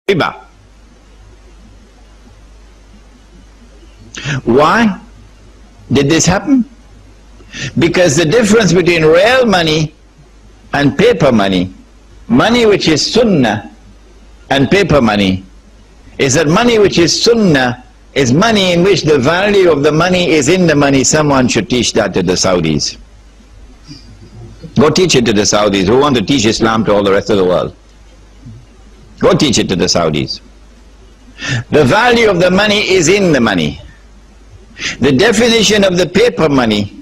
riba. Why did this happen? Because the difference between real money and paper money, money which is sunnah and paper money, is that money which is sunnah is money in which the value of the money is in the money. Someone should teach that to the Saudis. Go teach it to the Saudis who want to teach Islam to all the rest of the world. Go teach it to the Saudis. The value of the money is in the money. The definition of the paper money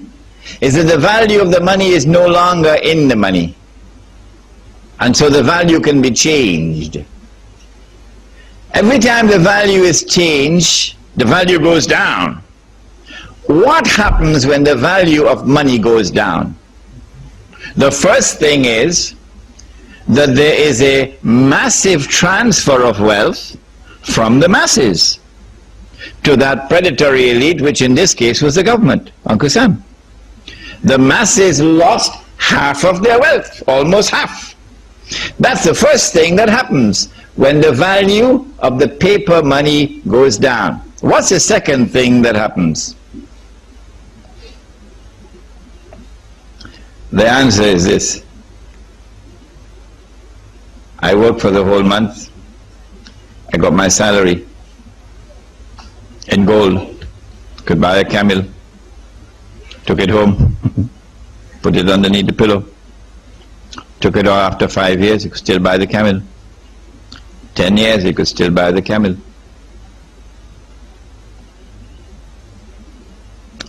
is that the value of the money is no longer in the money. And so the value can be changed. Every time the value is changed, the value goes down. What happens when the value of money goes down? The first thing is that there is a massive transfer of wealth from the masses to that predatory elite, which in this case was the government, Uncle Sam. The masses lost half of their wealth, almost half. That's the first thing that happens when the value of the paper money goes down. What's the second thing that happens? The answer is this. I worked for the whole month. I got my salary in gold. Could buy a camel. Took it home. Put it underneath the pillow. Took it out after 5 years. You could still buy the camel. 10 years, you could still buy the camel.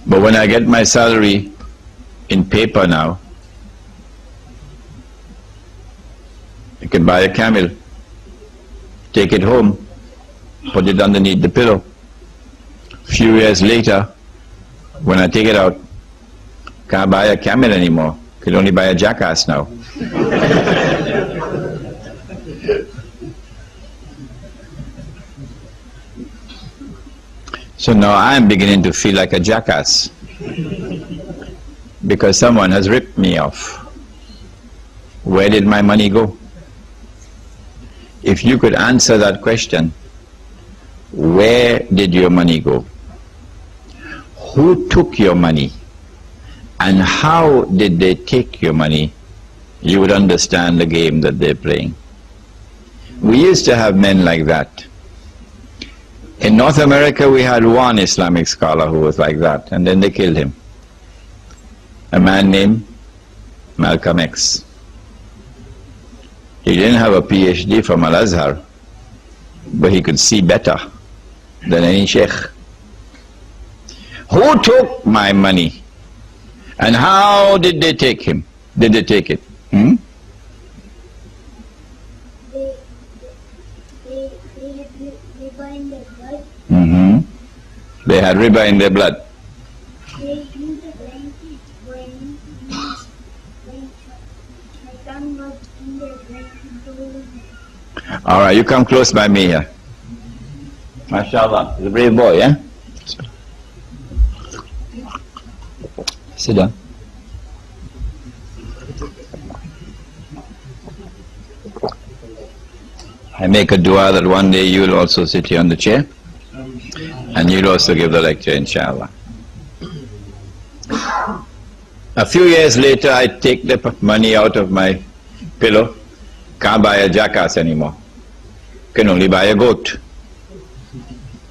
But when I get my salary in paper now, you can buy a camel, take it home, put it underneath the pillow. A few years later, when I take it out, can't buy a camel anymore. Can only buy a jackass now. So now I'm beginning to feel like a jackass because someone has ripped me off. Where did my money go? If you could answer that question, where did your money go? Who took your money? And how did they take your money? You would understand the game that they're playing. We used to have men like that. In North America, we had one Islamic scholar who was like that, and then they killed him. A man named Malcolm X. He didn't have a PhD from Al-Azhar, but he could see better than any sheikh. Who took my money? And how did they take him? Did they take it? They had riba in their blood. They used a blanket when Shaitan was in their blanket. All right, you come close by me here. MashaAllah, he's a brave boy, eh? Sit down. I make a dua that one day you will also sit here on the chair and you'll also give the lecture, inshallah. A few years later, I take the money out of my pillow. Can't buy a jackass anymore. Can only buy a goat.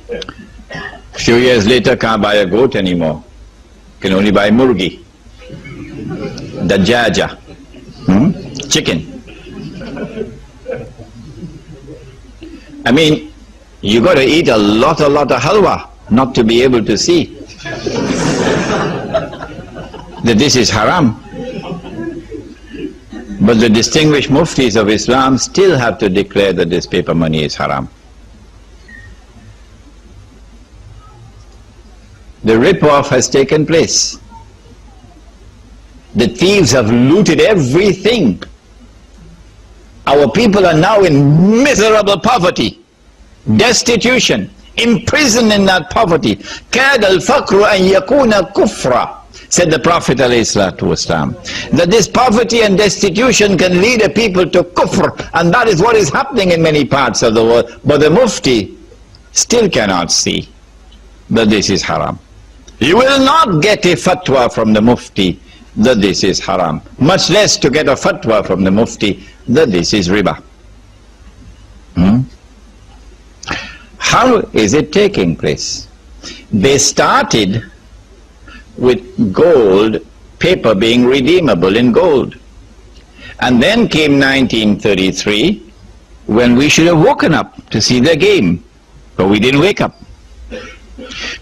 A few years later, can't buy a goat anymore. Can only buy murgi, dajaja, chicken. I mean, you got to eat a lot of halwa not to be able to see that this is haram. But the distinguished muftis of Islam still have to declare that this paper money is haram. The rip-off has taken place. The thieves have looted everything. Our people are now in miserable poverty, destitution, imprisoned in that poverty. كَادَ الْفَقْرُ أَنْ يَكُونَ كُفْرًا. said the Prophet ﷺ, that this poverty and destitution can lead a people to kufr, and that is what is happening in many parts of the world. But the mufti still cannot see that this is haram. You will not get a fatwa from the mufti that this is haram, much less to get a fatwa from the mufti that this is riba. How is it taking place? They started with gold, paper being redeemable in gold. And then came 1933, when we should have woken up to see the game, but we didn't wake up.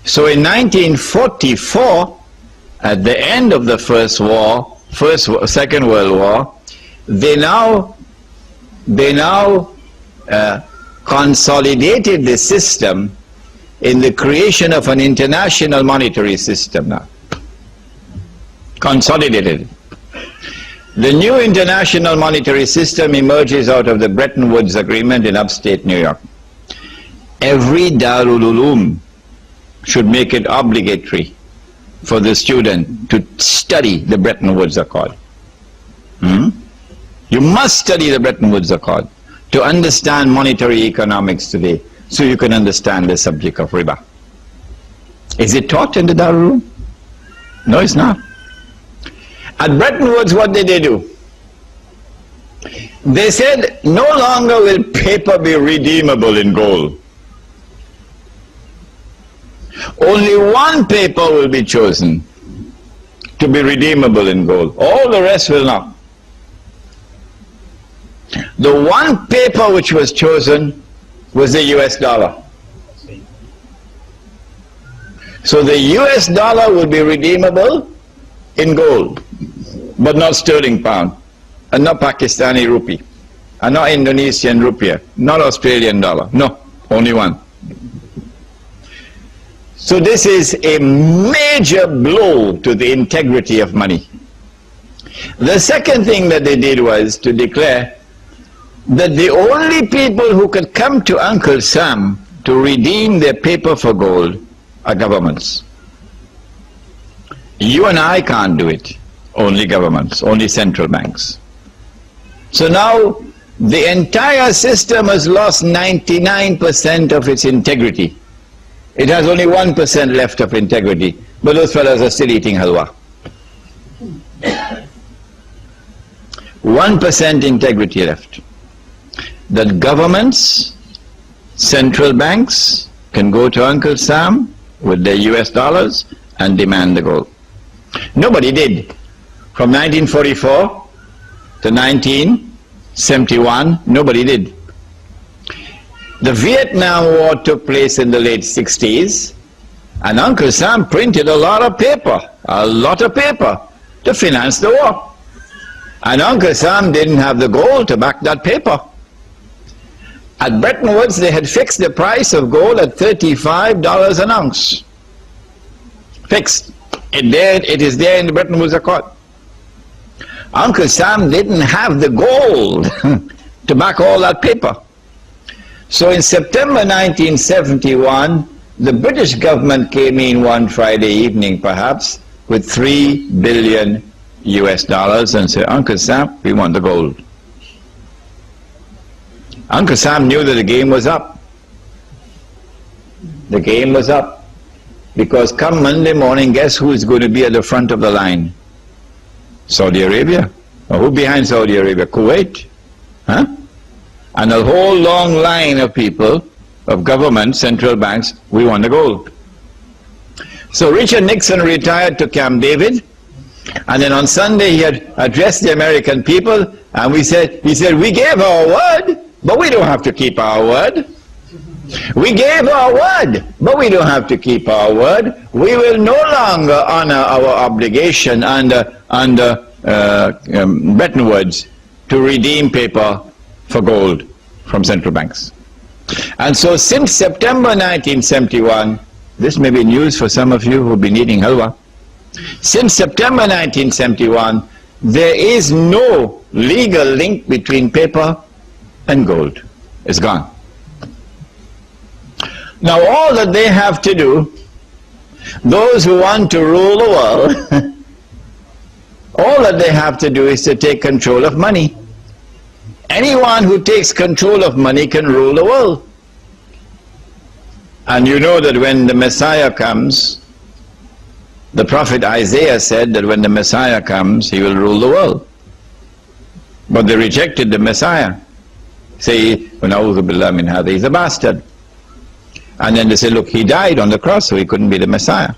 So in 1944, at the end of the Second World War, they now consolidated the system in the creation of an international monetary system now. Consolidated. The new international monetary system emerges out of the Bretton Woods Agreement in upstate New York. Every Darul Uloom should make it obligatory for the student to study the Bretton Woods Accord. You must study the Bretton Woods Accord to understand monetary economics today, so you can understand the subject of riba. Is it taught in the Darul Uloom? No, it's not. At Bretton Woods, what did they do? They said, no longer will paper be redeemable in gold. Only one paper will be chosen to be redeemable in gold. All the rest will not. The one paper which was chosen was the US dollar. So the US dollar will be redeemable in gold, but not sterling pound, and not Pakistani rupee, and not Indonesian rupiah, not Australian dollar. No, only one. So this is a major blow to the integrity of money. The second thing that they did was to declare that the only people who could come to Uncle Sam to redeem their paper for gold are governments. You and I can't do it. Only governments, only central banks. So now the entire system has lost 99% of its integrity. It has only 1% left of integrity, but those fellows are still eating halwa. 1% integrity left. That governments, central banks can go to Uncle Sam with their US dollars and demand the gold. Nobody did. From 1944 to 1971, nobody did. The Vietnam War took place in the late 60s, and Uncle Sam printed a lot of paper to finance the war. And Uncle Sam didn't have the gold to back that paper. At Bretton Woods, they had fixed the price of gold at $35 an ounce. Fixed. It is there in the Bretton Woods Accord. Uncle Sam didn't have the gold to back all that paper. So in September 1971, the British government came in one Friday evening perhaps with $3 billion and said, Uncle Sam, we want the gold. Uncle Sam knew that the game was up. The game was up. Because come Monday morning, guess who is going to be at the front of the line? Saudi Arabia. Or who behind Saudi Arabia? Kuwait. Huh? And a whole long line of people, of government, central banks, we want the gold. So Richard Nixon retired to Camp David, and then on Sunday he had addressed the American people, and he said, we gave our word, but we don't have to keep our word. We gave our word, but we don't have to keep our word. We will no longer honor our obligation under Bretton Woods to redeem paper for gold from central banks. And so since September 1971, this may be news for some of you who have been eating halwa, since September 1971, there is no legal link between paper and gold. It's gone. Now all that they have to do, those who want to rule the world, All that they have to do is to take control of money. Anyone who takes control of money can rule the world. And you know that when the Messiah comes, the prophet Isaiah said that when the Messiah comes, he will rule the world. But they rejected the Messiah. Say, "Na'udhu billah min hadha, he's a bastard." And then they said, look, he died on the cross, so he couldn't be the Messiah.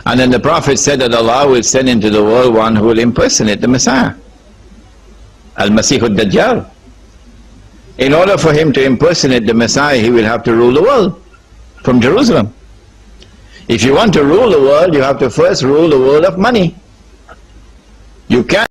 And then the prophet said that Allah will send into the world one who will impersonate the Messiah, Al-Masih al-Dajjal. In order for him to impersonate the Messiah, he will have to rule the world from Jerusalem. If you want to rule the world, you have to first rule the world of money. You can't